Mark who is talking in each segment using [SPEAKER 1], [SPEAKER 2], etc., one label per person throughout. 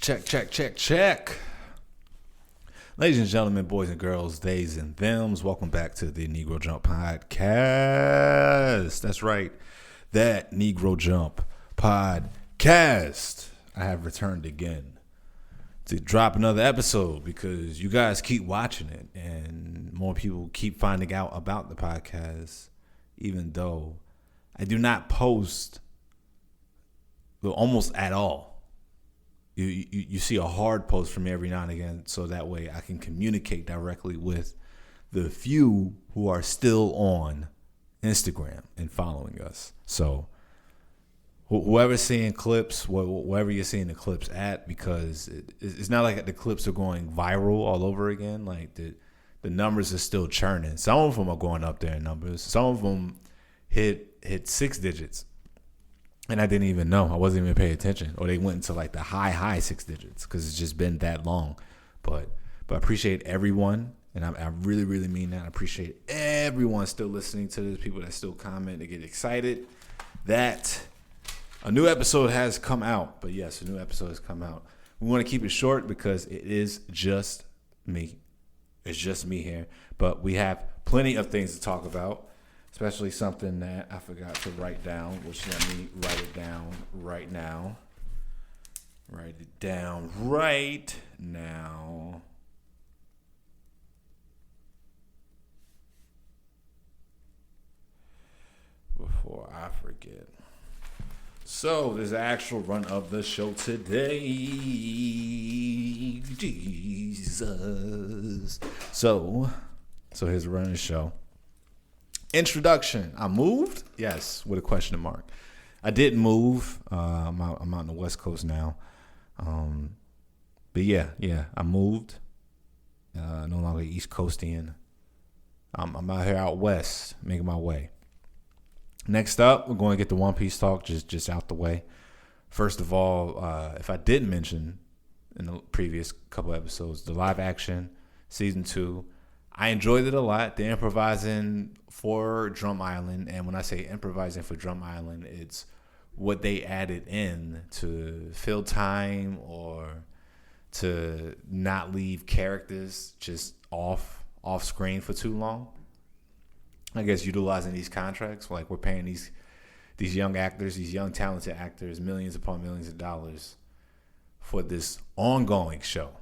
[SPEAKER 1] Check. Ladies and gentlemen, boys and girls, theys and thems, welcome back to the Negro Jump podcast. That's right, that Negro Jump podcast. I have returned again to drop another episode because you guys keep watching it and more people keep finding out about the podcast, even though I do not post almost at all. You see a hard post from me every now and again, so that way I can communicate directly with the few who are still on Instagram and following us. So whoever's seeing clips, wherever you're seeing the clips at, because it's not like the clips are going viral all over again. Like the numbers are still churning. Some of them are going up there in numbers. Some of them hit 6 digits. And I didn't even know. I wasn't even paying attention. Or they went into like the high 6 digits because it's just been that long. But I appreciate everyone. And I really, really mean that. I appreciate everyone still listening to this. People that still comment. They get excited that a new episode has come out. But yes, a new episode has come out. We want to keep it short because it is just me. It's just me here. But we have plenty of things to talk about. Especially something that I forgot to write down, which let me write it down right now. Write it down right now. Before I forget. So, there's the actual run of the show today. Jesus. So here's the run of the show. Introduction. I moved? Yes, with a question mark. I didn't move. I'm out on the West Coast now. But yeah, I moved. No longer East Coastian. I'm out here out west, making my way. Next up, we're going to get the One Piece talk just out the way. First of all, if I didn't mention in the previous couple episodes, the live action season 2. I enjoyed it a lot. The improvising for Drum Island, and when I say improvising for Drum Island, it's what they added in to fill time or to not leave characters just off screen for too long. I guess utilizing these contracts, like we're paying these young actors, these young talented actors, millions upon millions of dollars for this ongoing show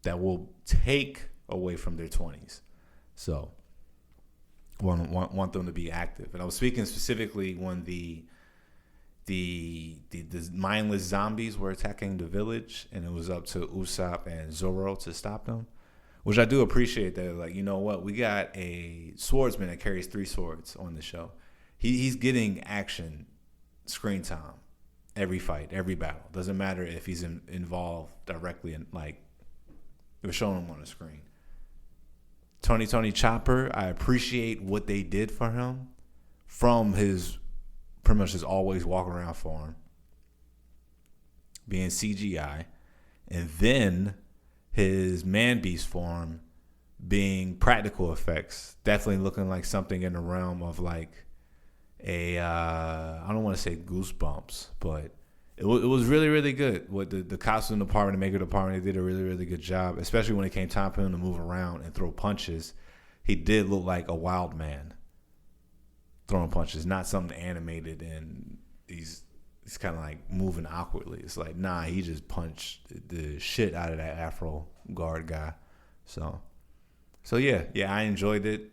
[SPEAKER 1] that will take away from their 20s. So want them to be active. And I was speaking specifically when the mindless zombies were attacking the village, and it was up to Usopp and Zoro to stop them, which I do appreciate. That, like, you know what, we got a swordsman that carries 3 swords on the show. He's getting action screen time every fight, every battle. Doesn't matter if he's involved directly in, like, we're showing him on the screen. Tony Chopper, I appreciate what they did for him from his pretty much his always walking around form being CGI, and then his man beast form being practical effects, definitely looking like something in the realm of like a I don't want to say Goosebumps, but it was really, really good. What the costume department, the makeup department, they did a really, really good job, especially when it came time for him to move around and throw punches. He did look like a wild man throwing punches, not something animated and he's kind of like moving awkwardly. It's like, nah, he just punched the shit out of that Afro guard guy. So yeah, I enjoyed it.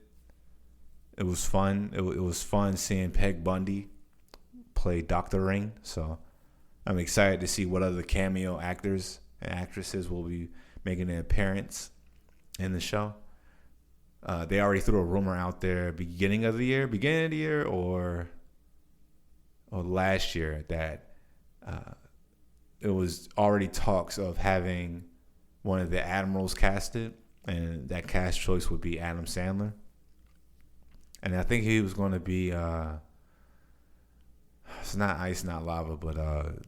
[SPEAKER 1] It was fun. It was fun seeing Peg Bundy play Dr. Ring. So I'm excited to see what other cameo actors and actresses will be making an appearance in the show. They already threw a rumor out there beginning of the year or last year that it was already talks of having one of the admirals casted, and that cast choice would be Adam Sandler. And I think he was going to be it's not ice, not lava, but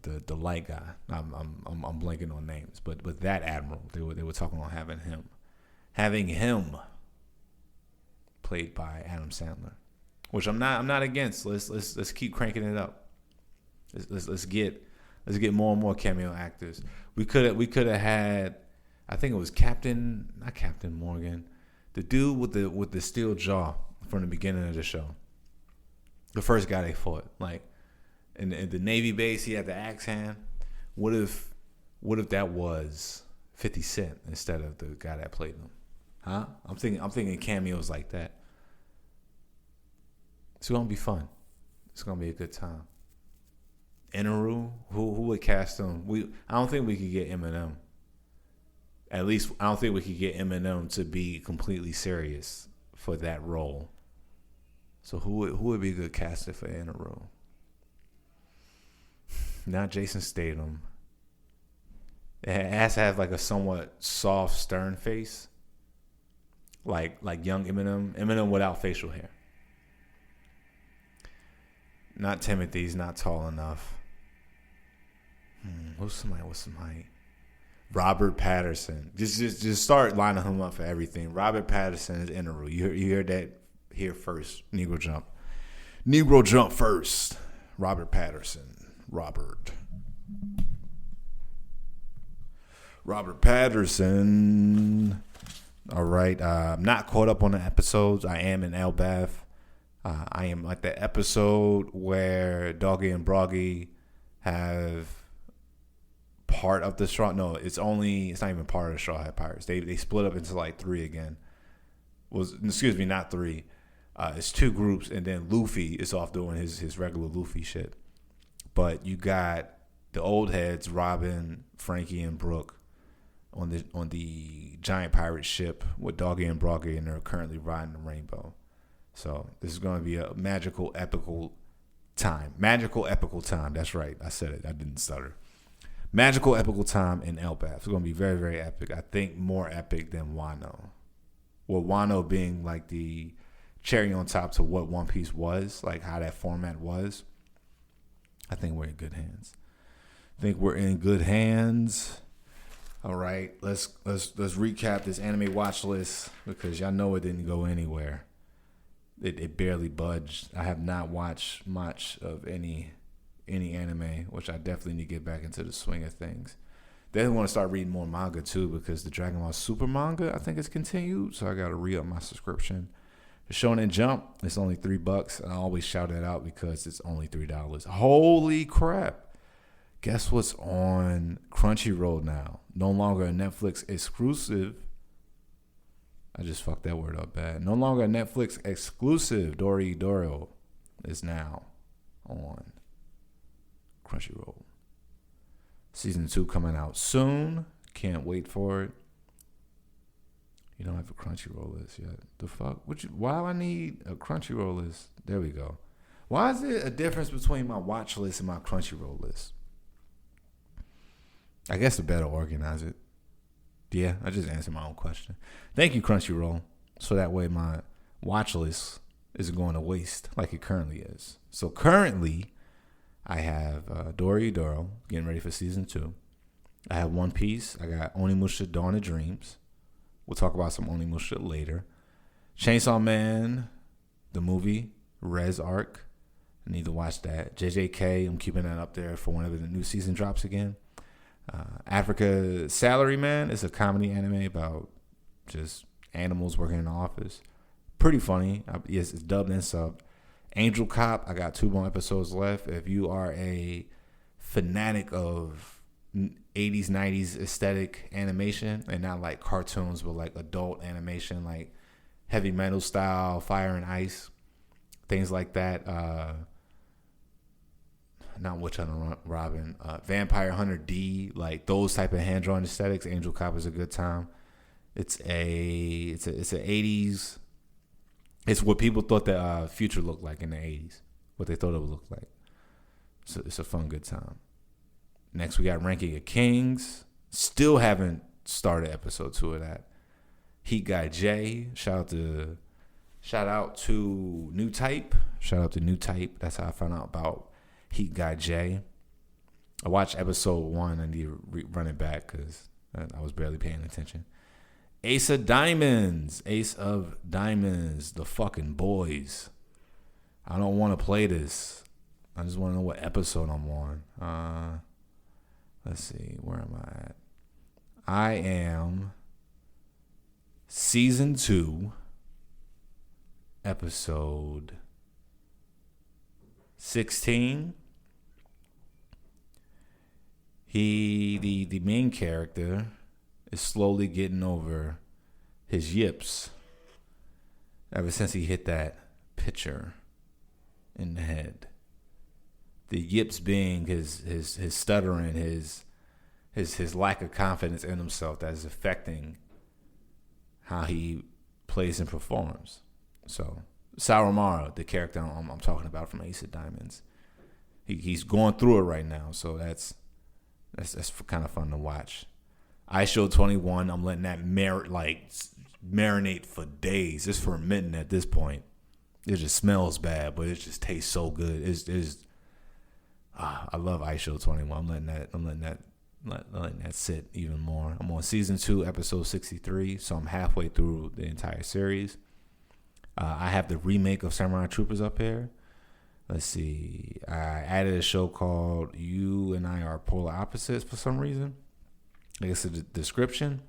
[SPEAKER 1] the light guy. I'm blanking on names, but that admiral, they were talking about having him played by Adam Sandler, which I'm not against. Let's keep cranking it up. Let's get Let's get more and more cameo actors. We could have had, I think it was not Captain Morgan, the dude with the steel jaw from the beginning of the show. The first guy they fought, like in the Navy base, he had the axe hand. What if that was 50 Cent instead of the guy that played him? Huh? I'm thinking cameos like that. It's gonna be fun. It's gonna be a good time. Inaru, who would cast him? I don't think we could get Eminem. At least I don't think we could get Eminem to be completely serious for that role. So who would be a good caster for Inaru? Not Jason Statham. It has to have like a somewhat soft, stern face. Like young Eminem. Eminem without facial hair. Not Timothy's not tall enough. Who's somebody with some height? Robert Patterson. Just start lining him up for everything. Robert Patterson is Inaru. You heard that here first. Negro Jump. Negro Jump first. Robert Patterson. Robert Patterson. All right. I'm not caught up on the episodes. I am in Elbath. I am like the episode where Doggy and Broggy have part of the Straw. No, it's not even part of the Straw Hat Pirates. They split up into like three again. Not three. It's two groups, and then Luffy is off doing his regular Luffy shit. But you got the old heads, Robin, Frankie, and Brooke, on the giant pirate ship with Doggy and Broggy, and they're currently riding the Rainbow. So this is going to be a magical, epical time. Magical, epical time. That's right. I said it. I didn't stutter. Magical, epical time in Elbath. It's going to be very, very epic. I think more epic than Wano. Well, Wano being like the cherry on top to what One Piece was, like how that format was. I think we're in good hands. All right, let's recap this anime watch list because y'all know it didn't go anywhere. It barely budged. I have not watched much of any anime, which I definitely need to get back into the swing of things. Then I want to start reading more manga too because the Dragon Ball Super manga I think is continued, so I got to re-up my subscription. The Shonen Jump, it's only $3. I always shout that out because it's only $3. Holy crap! Guess what's on Crunchyroll now? No longer a Netflix exclusive. I just fucked that word up bad. No longer a Netflix exclusive. Doro is now on Crunchyroll. Season 2 coming out soon. Can't wait for it. You don't have a Crunchyroll list yet. The fuck? Why do I need a Crunchyroll list? There we go. Why is there a difference between my watch list and my Crunchyroll list? I guess to better organize it. Yeah, I just answered my own question. Thank you, Crunchyroll. So that way my watch list isn't going to waste like it currently is. So currently, I have Doro getting ready for season 2. I have One Piece. I got Onimusha Dawn of Dreams. We'll talk about some Onimusha later. Chainsaw Man, the movie, Res Arc. I need to watch that. JJK, I'm keeping that up there for whenever the new season drops again. Africa Salaryman is a comedy anime about just animals working in the office. Pretty funny. Yes, it's dubbed and subbed. Angel Cop, I got 2 more episodes left. If you are a fanatic of 80s, 90s aesthetic animation and not like cartoons, but like adult animation, like Heavy Metal style, Fire and Ice, things like that. Not Witch Hunter Robin, Vampire Hunter D, like those type of hand-drawn aesthetics. Angel Cop is a good time. It's an 80s. It's what people thought the future looked like in the 80s. What they thought it would look like. So it's a fun, good time. Next, we got Ranking of Kings. Still haven't started episode 2 of that. Heat Guy J. Shout out to New Type. That's how I found out about Heat Guy J. I watched episode 1. I need to run it back because I was barely paying attention. Ace of Diamonds. The fucking boys. I don't want to play this. I just want to know what episode I'm on. Let's see, where am I at? I am season 2, episode 16. The main character is slowly getting over his yips ever since he hit that pitcher in the head. The yips being his stuttering, his lack of confidence in himself that is affecting how he plays and performs. So Sarumaru, the character I'm talking about from Ace of Diamonds, he's going through it right now. So that's kind of fun to watch. ISO 21, I'm letting that marinate for days. It's fermenting at this point. It just smells bad, but it just tastes so good. I love ISO 21. I'm letting that sit even more. I'm on season 2, episode 63, so I'm halfway through the entire series. I have the remake of Samurai Troopers up here. Let's see. I added a show called You and I Are Polar Opposites for some reason. I guess the description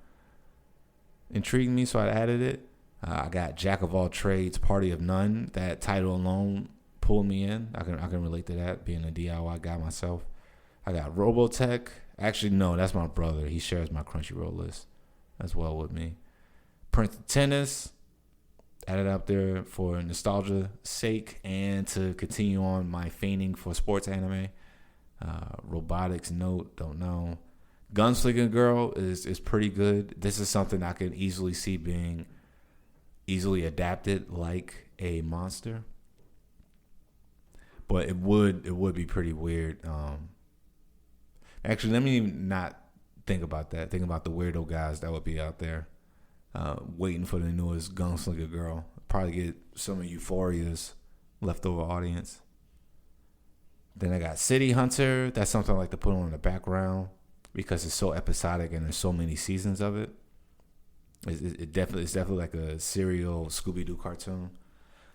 [SPEAKER 1] intrigued me, so I added it. I got Jack of All Trades, Party of None. That title alone pulled me in. I can relate to that, being a DIY guy myself. I got Robotech. Actually, no, that's my brother. He shares my Crunchyroll list as well with me. Prince of Tennis. Added up there for nostalgia's sake and to continue on my feigning for sports anime. Robotics Note, don't know. Gunslinger Girl is pretty good. This is something I can easily see being easily adapted like a monster. But it would be pretty weird. Actually, let me not think about that. Think about the weirdo guys that would be out there. Waiting for the newest Gunslinger Girl. Probably get some of Euphoria's leftover audience. Then I got City Hunter. That's something I like to put on in the background because it's so episodic and there's so many seasons of it. It's definitely like a serial Scooby-Doo cartoon.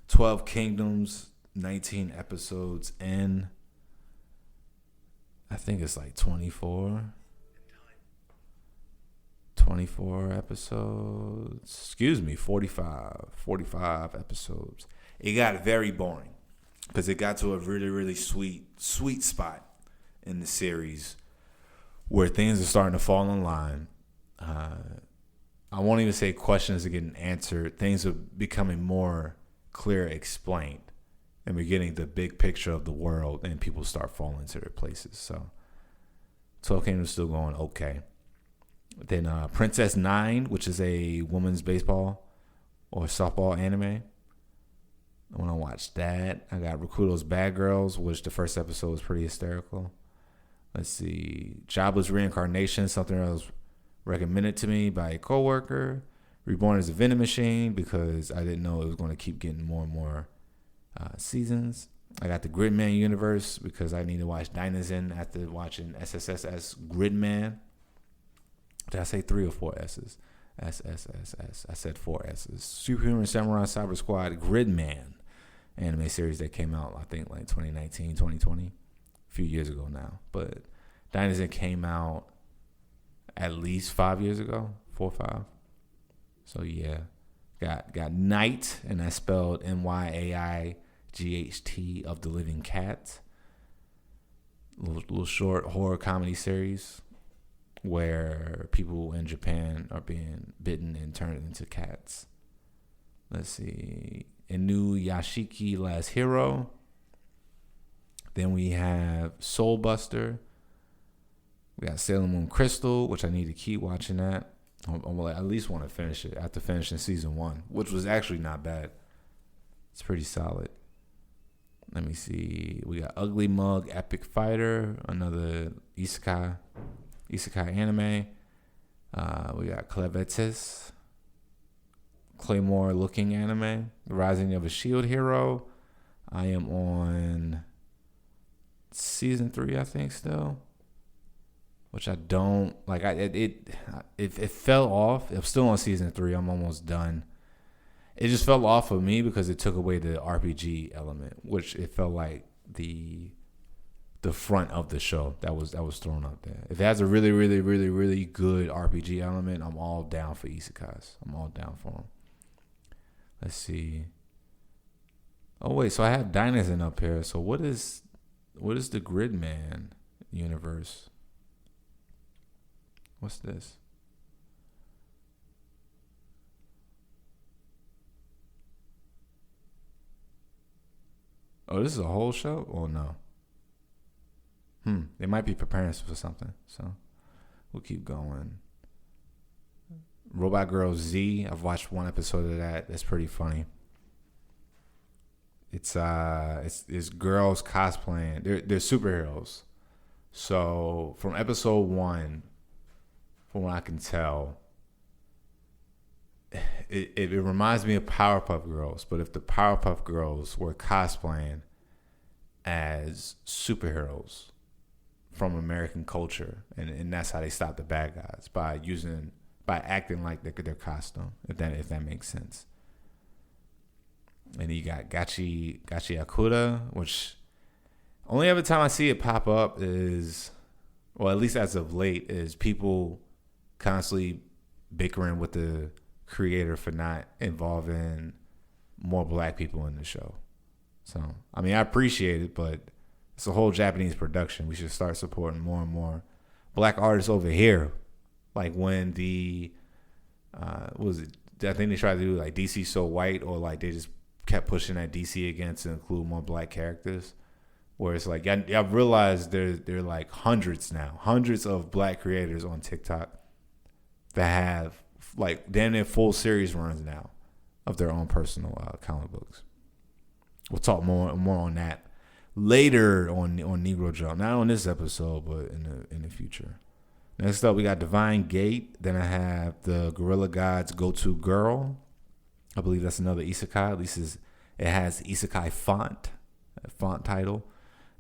[SPEAKER 1] 12 Kingdoms, 19 episodes in. I think it's like 24 episodes. 45 episodes. It got very boring because it got to a really, really sweet spot in the series where things are starting to fall in line. I won't even say questions are getting answered. Things are becoming more clear explained. And we're getting the big picture of the world and people start falling into their places. So 12 Kingdoms still going okay. Then Princess 9, which is a women's baseball or softball anime. I want to watch that. I got Rakudo's Bad Girls, which the first episode was pretty hysterical. Let's see. Jobless Reincarnation, something that was recommended to me by a coworker. Reborn as a Vending Machine, because I didn't know it was going to keep getting more and more seasons. I got the Gridman universe because I need to watch Dynastin after watching SSSS Gridman. Did I say 3 or 4 S's? SSSS. I said 4 S's. Superhuman Samurai Cyber Squad Gridman anime series that came out, I think, like 2019, 2020. A few years ago now. But Dynastin came out at least 5 years ago. 4 or 5. So, yeah. Got Night, and that's spelled NYAIGHT, of the Living Cat. Little short horror comedy series where people in Japan are being bitten and turned into cats. Let's see. Inuyashiki Last Hero. Then we have Soul Buster. We got Sailor Moon Crystal, which I need to keep watching that. I at least want to finish it after finishing season 1, which was actually not bad. It's pretty solid. Let me see. We got Ugly Mug Epic Fighter, another isekai anime. We got Clevetis, Claymore looking anime. The Rising of a Shield Hero. I am on season 3, I think, still. Which I don't like. It fell off. I'm still on season 3. I'm almost done. It just fell off of me because it took away the RPG element, which it felt like the the front of the show that was thrown up there. If it has a really, really, really, really good RPG element, I'm all down for isekais. I'm all down for them. Let's see. Oh wait, so I have Dynasty up here. So what is the Gridman universe? What's this? Oh, this is a whole show? Oh no. They might be preparing us for something. So we'll keep going. Robot Girl Z. I've watched one episode of that. It's pretty funny. It's girls cosplaying. They're superheroes. So from episode 1, from what I can tell, it reminds me of Powerpuff Girls. But if the Powerpuff Girls were cosplaying as superheroes from American culture, and that's how they stop the bad guys, by acting like their costume, if that makes sense. And you got Gachi Akuda, which only other time I see it pop up is, well, at least as of late, is people constantly bickering with the creator for not involving more black people in the show. So, I mean, I appreciate it, but it's a whole Japanese production. We should start supporting more and more black artists over here. Like when what was it? I think they tried to do like DC So White, or like they just kept pushing that DC again to include more black characters. Where it's like, y'all realize there are like hundreds of black creators on TikTok that have like damn near full series runs now of their own personal comic books. We'll talk more on that later on Negro Jump, not on this episode, but in the future. Next up, we got Divine Gate. Then I have the Gorilla God's Go-To Girl. I believe that's another isekai. At least it has isekai font title.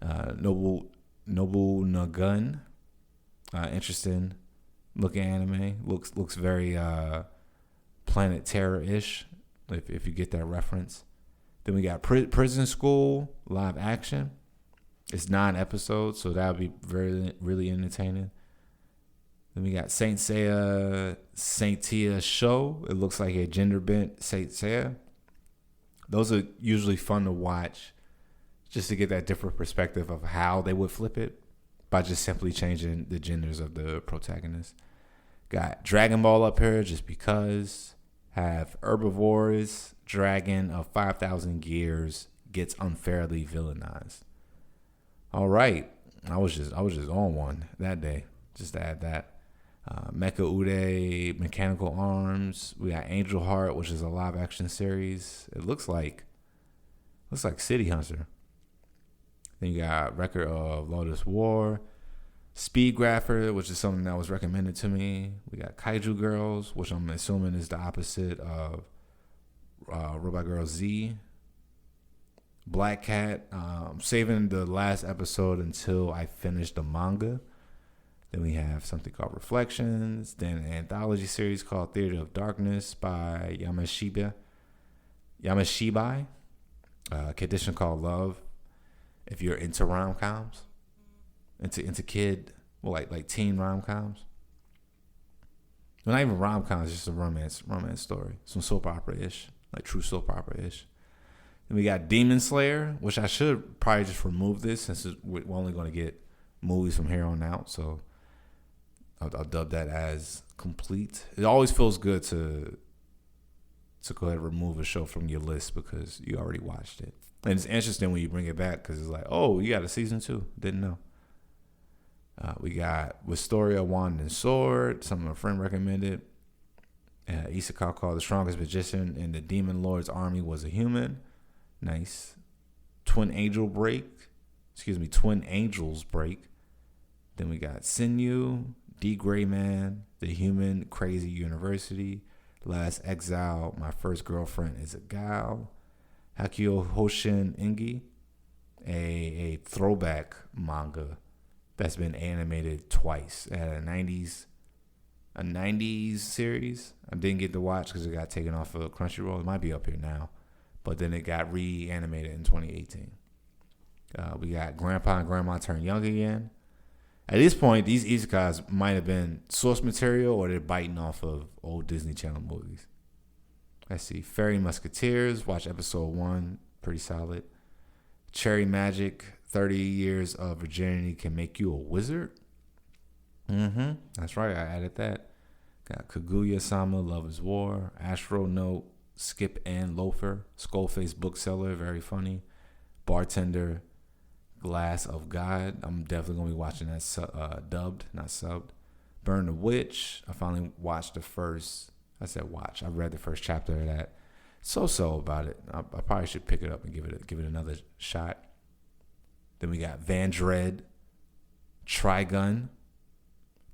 [SPEAKER 1] Nobu Nagun. Interesting looking anime. Looks very Planet Terror-ish, if you get that reference. Then we got Prison School live action. It's 9 episodes, so that'll be very, really entertaining. Then we got Saint Seiya Show. It looks like a gender bent Saint Seiya. Those are usually fun to watch, just to get that different perspective of how they would flip it by just simply changing the genders of the protagonists. Got Dragon Ball up here just because. Have Herbivores Dragon of 5,000 Gears gets unfairly villainized. All right, I was just on one that day. Just to add that. Mecha Ude Mechanical Arms. We got Angel Heart, which is a live action series. It looks like City Hunter. Then you got Record of Lotus War. Speed Grapher, which is something that was recommended to me. We got Kaiju Girls, which I'm assuming is the opposite of Robot Girl Z. Black Cat. Saving the last episode until I finish the manga. Then we have something called Reflections. Then an anthology series called Theater of Darkness by Yamashibai. Condition called Love. If you're into rom-coms. Into kid, well, like teen rom-coms. Well, not even rom-coms, just a romance story. Some soap opera-ish, like true soap opera-ish. Then we got Demon Slayer, which I should probably just remove this since we're only going to get movies from here on out. So I'll dub that as complete. It always feels good to go ahead and remove a show from your list because you already watched it. And it's interesting when you bring it back because it's like, oh, you got a season 2. Didn't know. We got Wisteria Wand and Sword. Something a friend recommended. Isekai called The Strongest Magician in the Demon Lord's Army Was a Human. Nice. Twin Angels Break. Then we got Sinew, D. Gray Man, The Human Crazy University, Last Exile, My First Girlfriend is a Gal, Hakio Hoshin Ingi, a throwback manga that's been animated twice. It had a 90s series. I didn't get to watch because it got taken off of Crunchyroll. It might be up here now. But then it got reanimated in 2018. We got Grandpa and Grandma Turn Young Again. At this point, these isekais might have been source material or they're biting off of old Disney Channel movies. Let's see. Fairy Musketeers. Watch episode 1. Pretty solid. Cherry Magic. 30 years of virginity can make you a wizard. That's right. I added that. Got Kaguya-sama, Love is War. Astro Note. Skip and Loafer. Skullface Bookseller. Very funny. Bartender. Glass of God. I'm definitely going to be watching that dubbed, not subbed. Burn the Witch. I finally watched the first. I said watch. I read the first chapter of that. So about it. I probably should pick it up and give it another shot. Then we got Van Dread, Trigun,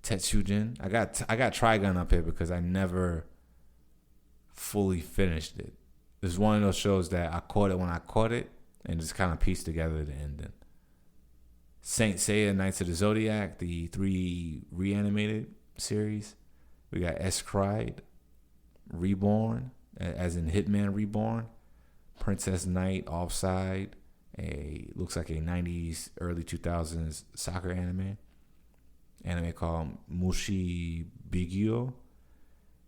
[SPEAKER 1] Tetsujin. I got Trigun up here because I never fully finished it. It's one of those shows that I caught it when I caught it and just kind of pieced together the ending. Saint Seiya, Knights of the Zodiac, the 3 reanimated series. We got Escride, Reborn, as in Hitman Reborn. Princess Knight, Offside, looks like a 90s, early 2000s soccer anime. Anime called Mushi Bigyo.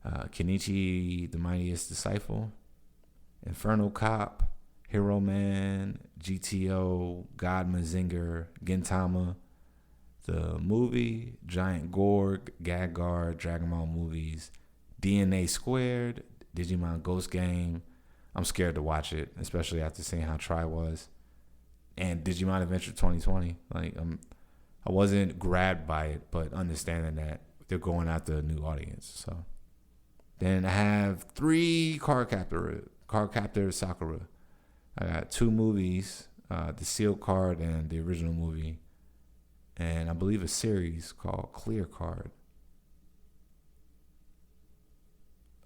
[SPEAKER 1] Kenichi, the Mightiest Disciple. Inferno Cop, Hero Man, GTO, God Mazinger, Gintama, the movie, Giant Gorg, Gaggar, Dragon Ball movies, DNA Squared, Digimon Ghost Game. I'm scared to watch it, especially after seeing how Try was. And Digimon Adventure 2020. I wasn't grabbed by it, but understanding that they're going after a new audience. So then I have 3 Card Captor Sakura. I got 2 movies, the Seal Card and the original movie, and I believe a series called Clear Card.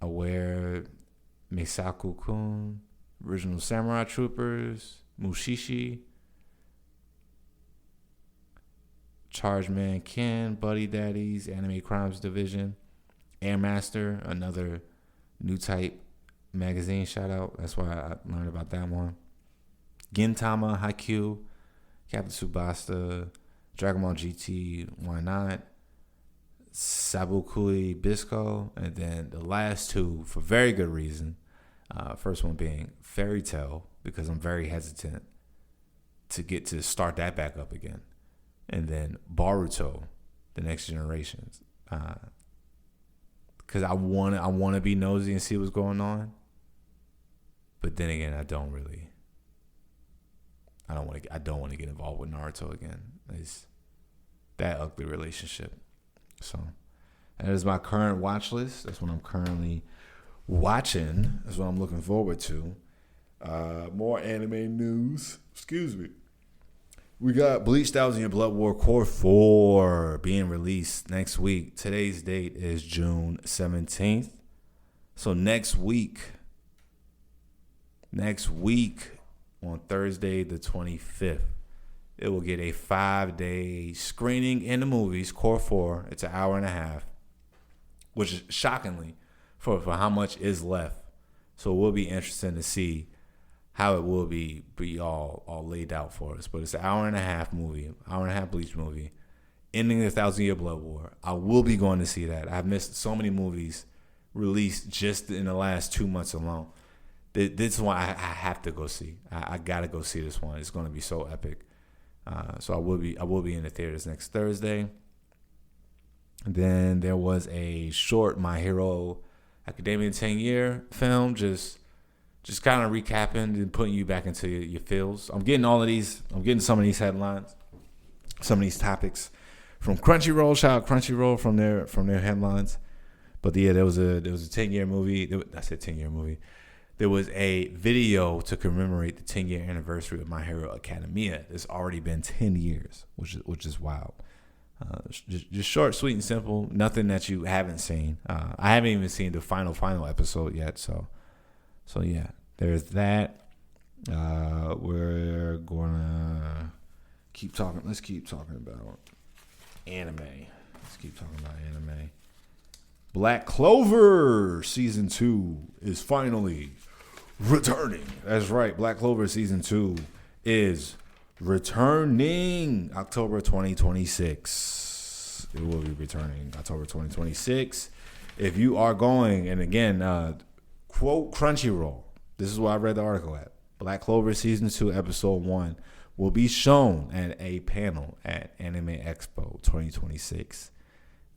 [SPEAKER 1] Aware, Misaku-kun, Original Samurai Troopers, Mushishi, Charge Man Ken, Buddy Daddies, Anime Crimes Division, Airmaster, another new type magazine shout out. That's why I learned about that one. Gintama, Haikyuu, Captain Tsubasa, Dragon Ball GT, why not? Sabukui Bisco, and then the last 2 for very good reason. First one being Fairy Tail, because I'm very hesitant to start that back up again. And then Boruto, The Next Generations. Because I want to be nosy and see what's going on. But then again, I don't want to get involved with Naruto again. It's that ugly relationship. So that is my current watch list. That's what I'm currently watching. That's what I'm looking forward to. More anime news. Excuse me. We got Bleach 1000 Year Blood War Core 4 being released next week. Today's date is June 17th. So next week on Thursday the 25th, it will get a 5-day screening in the movies, Core 4. It's an hour and a half, which is shockingly for how much is left. So it will be interesting to see how it will be all laid out for us. But it's an hour and a half Bleach movie, ending the 1000 Year Blood War. I will be going to see that. I've missed so many movies released just in the last 2 months alone. This one I have to go see. I gotta go see this one. It's going to be so epic. So I will be in the theaters next Thursday. And then there was a short My Hero Academia 10-year film, just kind of recapping and putting you back into your feels. I'm getting some of these headlines, some of these topics from Crunchyroll. Shout out Crunchyroll from their headlines. But yeah, there was a 10-year movie. I said 10-year movie. There was a video to commemorate the 10-year anniversary of My Hero Academia. It's already been 10 years, which is wild. Just short, sweet, and simple. Nothing that you haven't seen. I haven't even seen the final episode yet. So yeah, there's that. We're gonna keep talking. Let's keep talking about anime. Black Clover Season 2 is finally returning. That's right. Black Clover Season 2 is returning October 2026. It will be returning October 2026. If you are going, and again, quote Crunchyroll, this is where I read the article at. Black Clover Season 2, Episode 1 will be shown at a panel at Anime Expo 2026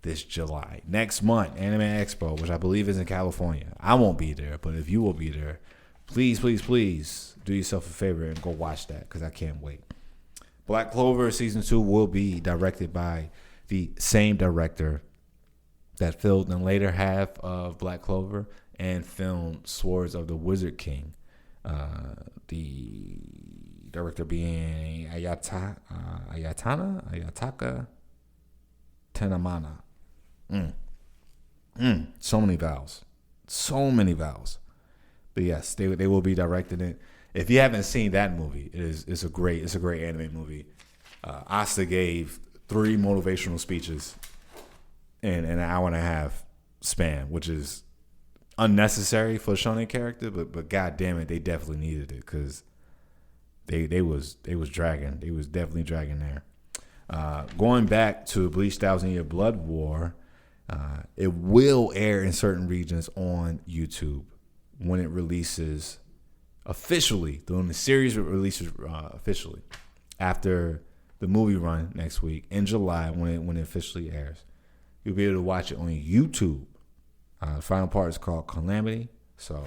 [SPEAKER 1] this July. Next month, Anime Expo, which I believe is in California. I won't be there, but if you will be there, please, please, please do yourself a favor and go watch that because I can't wait. Black Clover Season 2 will be directed by the same director that filmed the later half of Black Clover and filmed Swords of the Wizard King. The director being Ayataka Tenamana. So many vowels. But yes, they will be directing it. If you haven't seen that movie, it's a great anime movie. Asta gave 3 motivational speeches in an hour and a half span, which is unnecessary for a shonen character, but god damn it, they definitely needed it because they was dragging. They was definitely dragging there. Going back to Bleach 1000-Year Blood War, it will air in certain regions on YouTube when it releases officially. When the series releases officially after the movie run next week in July, when it officially airs, you'll be able to watch it on YouTube. The final part is called Calamity. So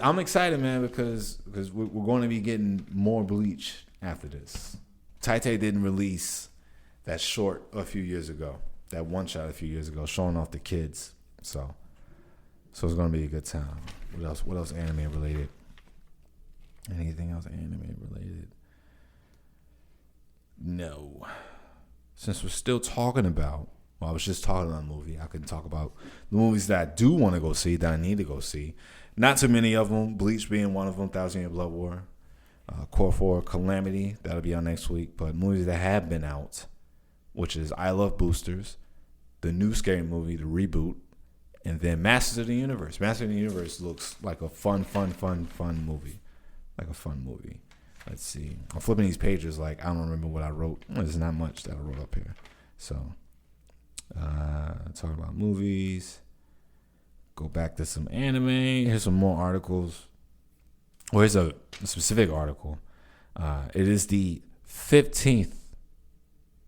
[SPEAKER 1] I'm excited, man, because we're going to be getting more Bleach after this. Taite didn't release that short a few years ago, that one shot a few years ago, showing off the kids. So it's going to be a good time. What else anime related? Anything else anime related? No. Since we're still talking about, I was just talking about a movie. I can talk about the movies that I do want to go see, that I need to go see. Not too many of them. Bleach being one of them. 1000-Year Blood War. Core 4 Calamity. That'll be out next week. But movies that have been out, which is I Love Boosters, the new Scary Movie, the reboot, and then Masters of the Universe. Masters of the Universe looks like a fun movie. Like a fun movie. Let's see. I'm flipping these pages like I don't remember what I wrote. There's not much that I wrote up here. So, talking about movies. Go back to some anime. Here's some more articles. Well, here's a specific article. It is the 15th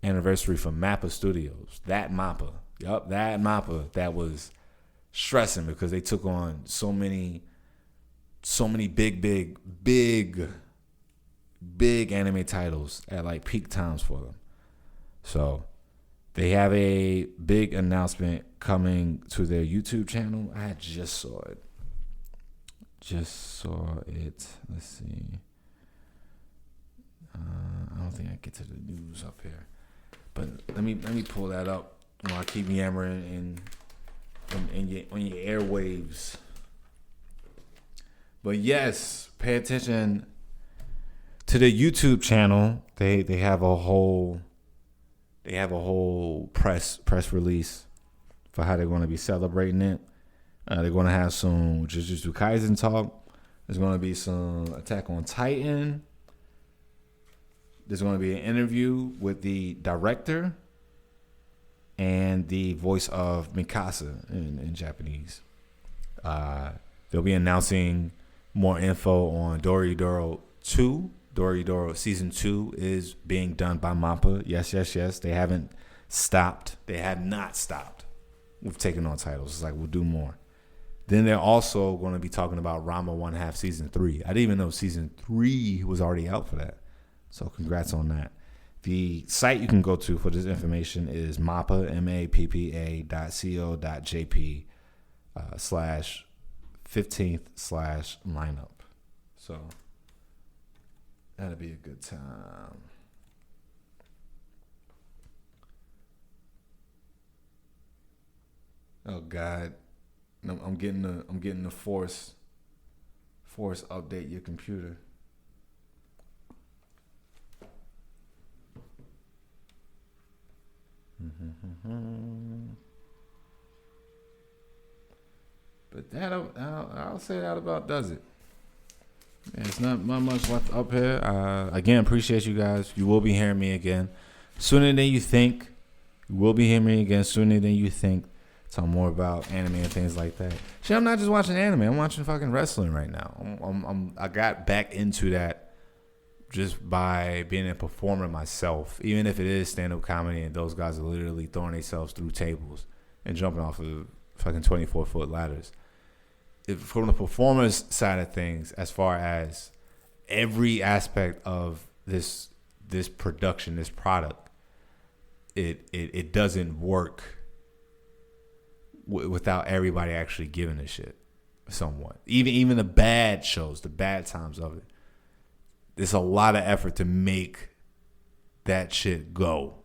[SPEAKER 1] anniversary for Mappa Studios. That Mappa. Yup, that Mappa that was stressing because they took on so many big anime titles at like peak times for them. So they have a big announcement coming to their YouTube channel. I just saw it. Let's see. I don't think I get to the news up here, but let me pull that up while I keep yammering on your airwaves. But yes, pay attention to the YouTube channel. They have a whole press release for how they're going to be celebrating it. They're going to have some Jujutsu Kaisen talk. There's going to be some Attack on Titan. There's going to be an interview with the director and the voice of Mikasa in Japanese. They'll be announcing more info on Doridoro 2. Doridoro Season 2 is being done by Mappa. Yes. They haven't stopped. They have not stopped with taking on titles. It's like, we'll do more. Then they're also going to be talking about Rama 1/2 Season 3. I didn't even know Season 3 was already out for that. So congrats on that. The site you can go to for this information is Mappa, mappa.co.jp /15th/lineup. So that'll be a good time. Oh God, I'm getting the force update your computer. But I'll say that about does it. Yeah, it's not much left up here. Again, appreciate you guys. You will be hearing me again sooner than you think. You will be hearing me again sooner than you think. Talk more about anime and things like that. Shit, I'm not just watching anime. I'm watching fucking wrestling right now. I got back into that just by being a performer myself. Even if it is stand-up comedy and those guys are literally throwing themselves through tables and jumping off of fucking 24-foot ladders. From the performer's side of things, as far as every aspect of this production, this product, it doesn't work without everybody actually giving a shit somewhat. Even the bad shows, the bad times of it, there's a lot of effort to make that shit go.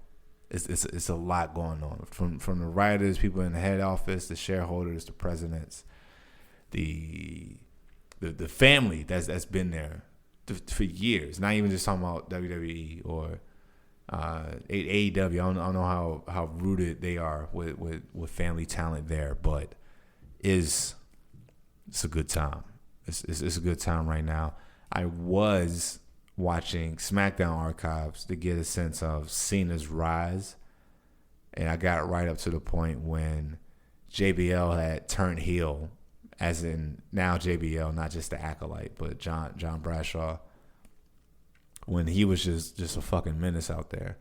[SPEAKER 1] It's a lot going on from the writers, people in the head office, the shareholders, the presidents, the family that's been there for years. Not even just talking about WWE or AEW. I don't know how rooted they are with family talent there, but it's a good time. It's a good time right now. I was watching SmackDown archives to get a sense of Cena's rise, and I got right up to the point when JBL had turned heel, as in now JBL, not just the acolyte, but John Bradshaw, when he was just a fucking menace out there.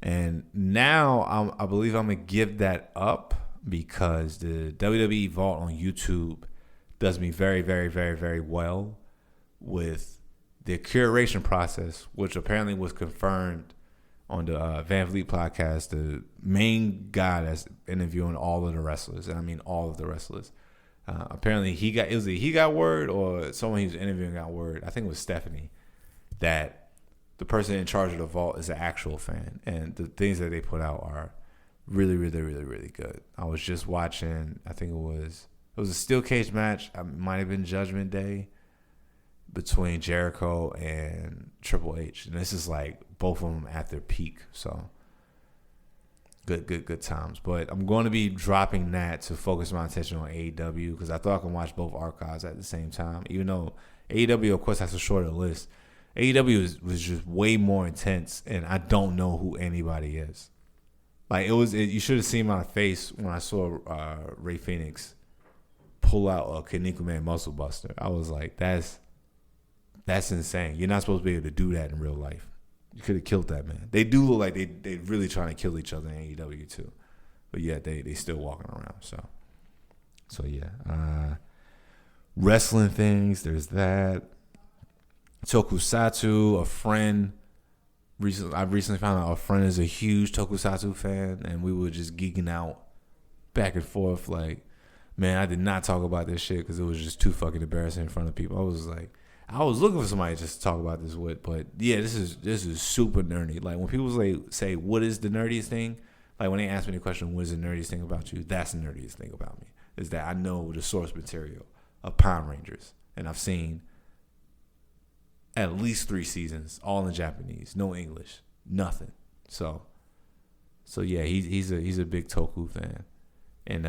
[SPEAKER 1] And now I believe I'm going to give that up because the WWE Vault on YouTube does me very, very, very, very well with the curation process, which apparently was confirmed on the Van Vliet podcast. The main guy that's interviewing all of the wrestlers, and I mean all of the wrestlers, apparently he got word, or someone he was interviewing got word, I think it was Stephanie, that the person in charge of the vault is an actual fan, and the things that they put out are really, really, really, really good. I was just watching, I think it was a steel cage match. It might have been Judgment Day between Jericho and Triple H, and this is like both of them at their peak. So good times. But I'm going to be dropping that to focus my attention on AEW because I thought I could watch both archives at the same time. Even though AEW, of course, has a shorter list, AEW was just way more intense, and I don't know who anybody is. Like you should have seen my face when I saw Ray Phoenix pull out a Kinnikuman Muscle Buster. I was like, that's insane. You're not supposed to be able to do that in real life. You could have killed that man. They do look like they really trying to kill each other in AEW too, but yeah, they still walking around. So yeah, wrestling things. There's that. Tokusatsu, a friend. I recently found out a friend is a huge Tokusatsu fan, and we were just geeking out back and forth. Like, man, I did not talk about this shit because it was just too fucking embarrassing in front of people. I was looking for somebody just to talk about this with, but yeah, this is super nerdy. Like when people say what is the nerdiest thing, like when they ask me the question, what is the nerdiest thing about you? That's the nerdiest thing about me, is that I know the source material of Power Rangers, and I've seen at least 3 seasons, all in Japanese, no English, nothing. So yeah, he's a big Toku fan, and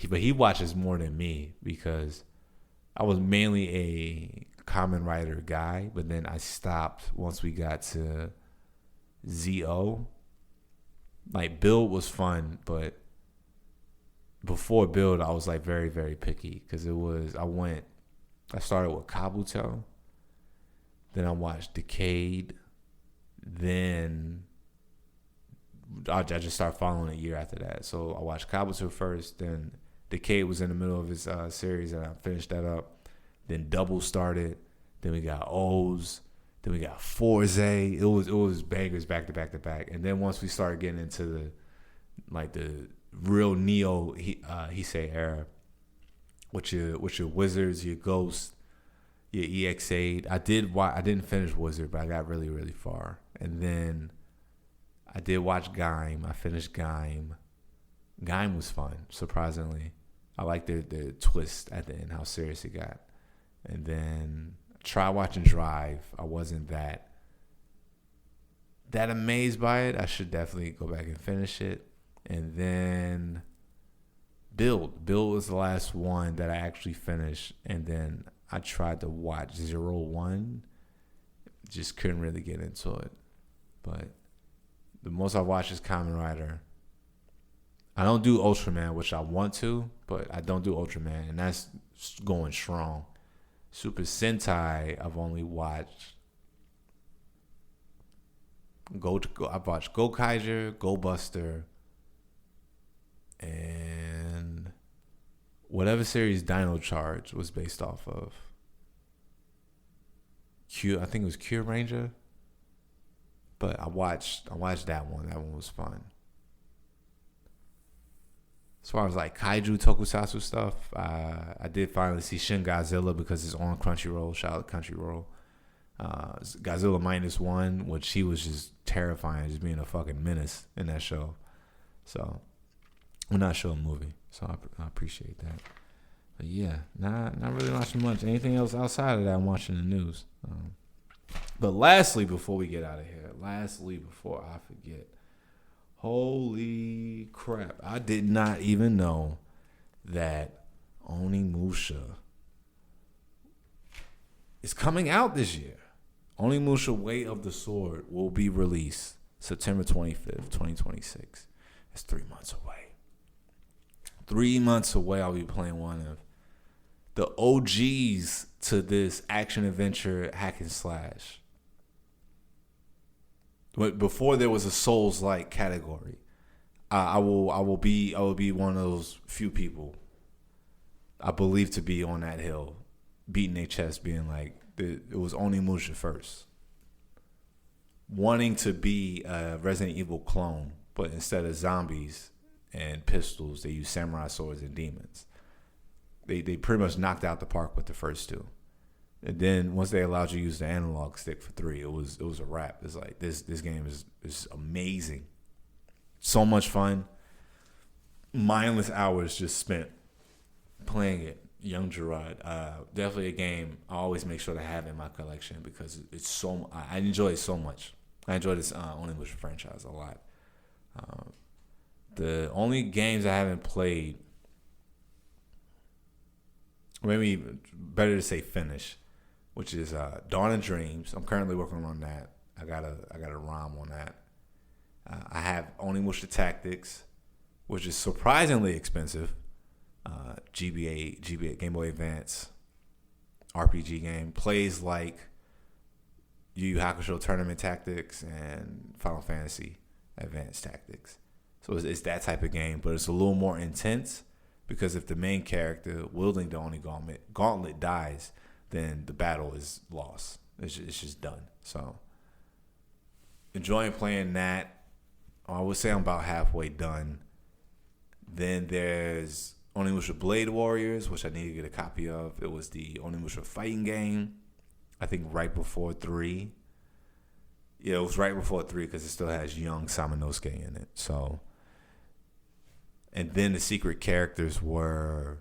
[SPEAKER 1] but he watches more than me because I was mainly a Kamen Rider guy, but then I stopped once we got to ZO. Like Build was fun, but before Build, I was like very, very picky because I started with Kabuto. Then I watched Decade. Then I just started following a year after that. So I watched Kabuto first. Then Decade was in the middle of his series, and I finished that up. Then Double started. Then we got O's. Then we got Forze. It was bangers back to back to back. And then once we started getting into the real Neo Heisei era, with your Wizards, your Ghosts, your EX8. I didn't finish Wizard, but I got really, really far. And then I did watch Gaim. I finished Gaim. Gaim was fun, surprisingly. I liked the twist at the end, how serious it got. And then I tried watching Drive. I wasn't that amazed by it. I should definitely go back and finish it. And then Build was the last one that I actually finished. And then I tried to watch 01. Just couldn't really get into it. But the most I watch is Kamen Rider. I don't do Ultraman, which I want to, but I don't do Ultraman, and that's going strong. Super Sentai, I've only watched. I've watched Gokaiger, Go Buster, and whatever series Dino Charge was based off of. I think it was Cure Ranger. But I watched that one. That one was fun. As far as like kaiju tokusatsu stuff, I did finally see Shin Godzilla because it's on Crunchyroll. Shout out to Crunchyroll. Godzilla -1, which he was just terrifying, just being a fucking menace in that show. So, well, not show, a movie. So I appreciate that. But yeah, not really watching much. Anything else outside of that, I'm watching the news. But lastly, before we get out of here, before I forget, holy crap, I did not even know that Onimusha is coming out this year. Onimusha Way of the Sword will be released September 25th, 2026. It's 3 months away. 3 months away, I'll be playing one of the OGs to this action-adventure hack and slash. But before there was a Souls-like category, I will be one of those few people I believe to be on that hill, beating their chest, being like, it was Onimusha first. Wanting to be a Resident Evil clone, but instead of zombies and pistols, they use samurai swords and demons. They pretty much knocked out the park with the first two. And then once they allowed you to use the analog stick for 3, it was a wrap. It's like this game is amazing. So much fun. Mindless hours just spent playing it. Young Jarrod. Definitely a game I always make sure to have in my collection because it's so I enjoy it so much. I enjoy this Onimusha franchise a lot. The only games I haven't played, maybe better to say finish, which is Dawn of Dreams. I'm currently working on that. I got a ROM on that. I have Onimusha Tactics, which is surprisingly expensive. GBA Game Boy Advance RPG game, plays like Yu Yu Hakusho Tournament Tactics and Final Fantasy Advanced Tactics. So it's that type of game, but it's a little more intense because if the main character wielding the Oni Gauntlet dies, then the battle is lost. It's just done. So enjoying playing that. I would say I'm about halfway done. Then there's Onimusha Blade Warriors, which I need to get a copy of. It was the Onimusha fighting game, I think right before 3. Yeah, it was right before 3 because it still has young Samanosuke in it. So, and then the secret characters were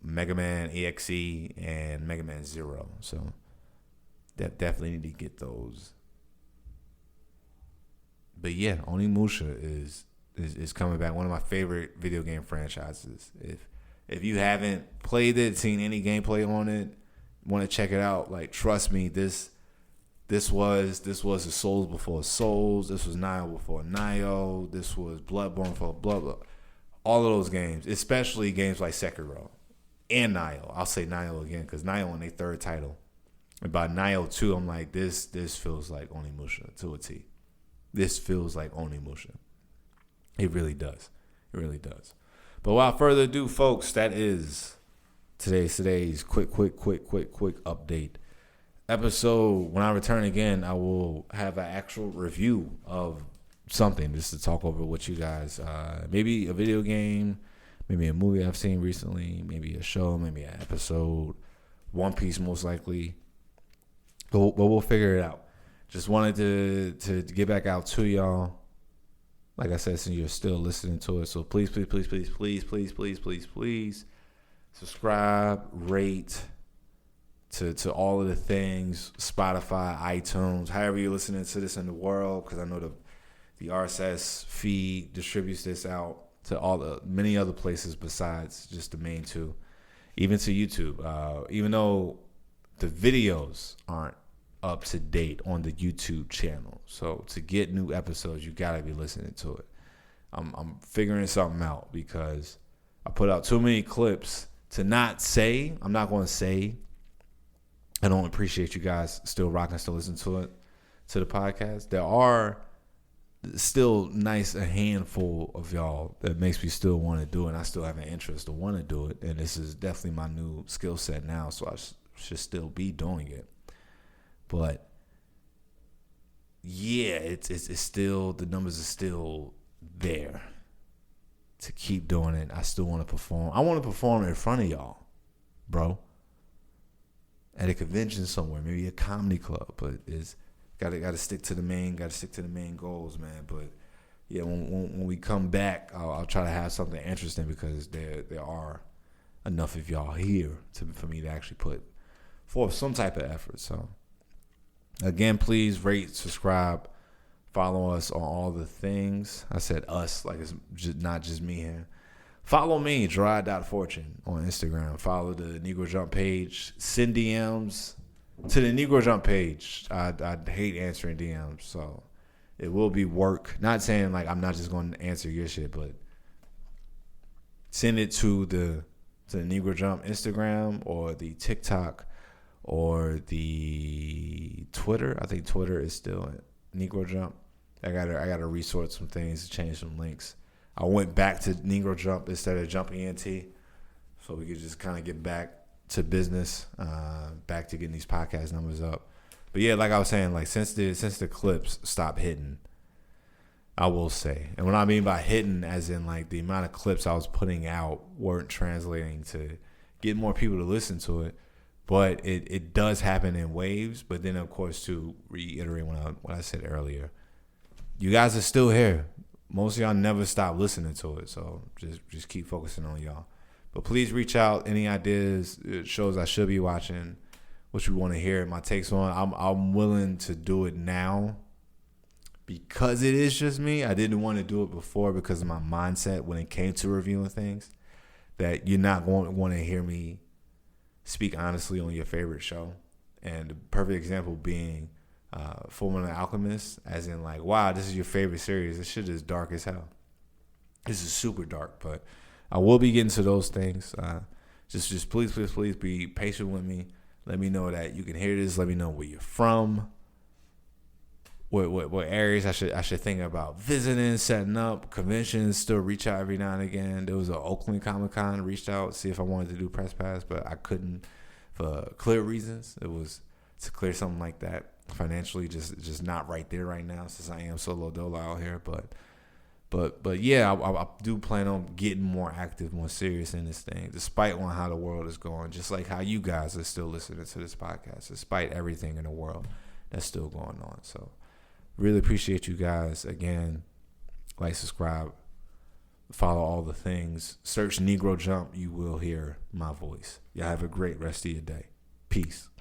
[SPEAKER 1] Mega Man EXE and Mega Man Zero. So, definitely need to get those. But yeah, Onimusha is coming back. One of my favorite video game franchises. If you haven't played it, seen any gameplay on it, want to check it out, like trust me, this was a Souls before Souls. This was Nioh before Nioh. This was Bloodborne before Bloodborne. All of those games, especially games like Sekiro and Nioh. I'll say Nioh again because Nioh on their third title. And by Nioh 2, I'm like, this feels like Onimusha to a T. This feels like Onimusha. It really does. It really does. But without further ado, folks, that is today's quick update episode. When I return again, I will have an actual review of something just to talk over with you guys. Maybe a video game, maybe a movie I've seen recently, maybe a show, maybe an episode, One Piece most likely. But we'll figure it out. Just wanted to get back out to y'all. Like I said, since you're still listening to it, so please subscribe, rate to all of the things, Spotify, iTunes, however you're listening to this in the world, because I know the RSS feed distributes this out to all the many other places besides just the main two. even to YouTube. Even though the videos aren't up to date on the YouTube channel, so to get new episodes, you gotta be listening to it. I'm figuring something out because I put out too many clips to not say. I'm not going to say I don't appreciate you guys still rocking, still listening to the podcast. There are still a handful of y'all that makes me still want to do it, and I still have an interest to want to do it. And this is definitely my new skill set now, so I should still be doing it. But yeah, it's still, the numbers are still there to keep doing it. I still want to perform. I want to perform in front of y'all, bro, at a convention somewhere, maybe a comedy club. But it's gotta stick to the main goals, man. But yeah, when we come back, I'll try to have something interesting because there are enough of y'all here for me to actually put forth some type of effort. So again, please rate, subscribe, follow us on all the things. I said us like it's not just me here. Follow me, Jarrod.fortune on Instagram. Follow the Negro Jump page. Send DMs to the Negro Jump page. I hate answering DMs, so it will be work. Not saying like I'm not just going to answer your shit, but send it to the Negro Jump Instagram or the TikTok or the Twitter. I think Twitter is still Negro Jump. I gotta resort some things to change some links. I went back to Negro Jump instead of Jumping ENT, so we could just kind of get back to business, back to getting these podcast numbers up. But yeah, like I was saying, like since the clips stopped hitting, I will say, and what I mean by hitting, as in like the amount of clips I was putting out weren't translating to get more people to listen to it. But it does happen in waves. But then, of course, to reiterate what I said earlier, you guys are still here. Most of y'all never stop listening to it. So just keep focusing on y'all. But please reach out. Any ideas, shows I should be watching, what you want to hear, my takes on. I'm willing to do it now because it is just me. I didn't want to do it before because of my mindset when it came to reviewing things. That you're not going to want to hear me speak honestly on your favorite show. And the perfect example being Fullmetal Alchemist, as in like, wow, this is your favorite series. This shit is dark as hell. This is super dark, but I will be getting to those things. Just please be patient with me. Let me know that you can hear this. Let me know where you're from. What areas I should think about visiting, setting up conventions. Still reach out every now and again. There was an Oakland Comic Con, reached out, see if I wanted to do press pass, but I couldn't for clear reasons. It was to clear something like that financially, just not right there right now since I am solo dolo out here. But yeah, I do plan on getting more active, more serious in this thing, despite on how the world is going. Just like how you guys are still listening to this podcast, despite everything in the world that's still going on. So. Really appreciate you guys. Again, like, subscribe, follow all the things. Search Negro Jump. You will hear my voice. Y'all have a great rest of your day. Peace.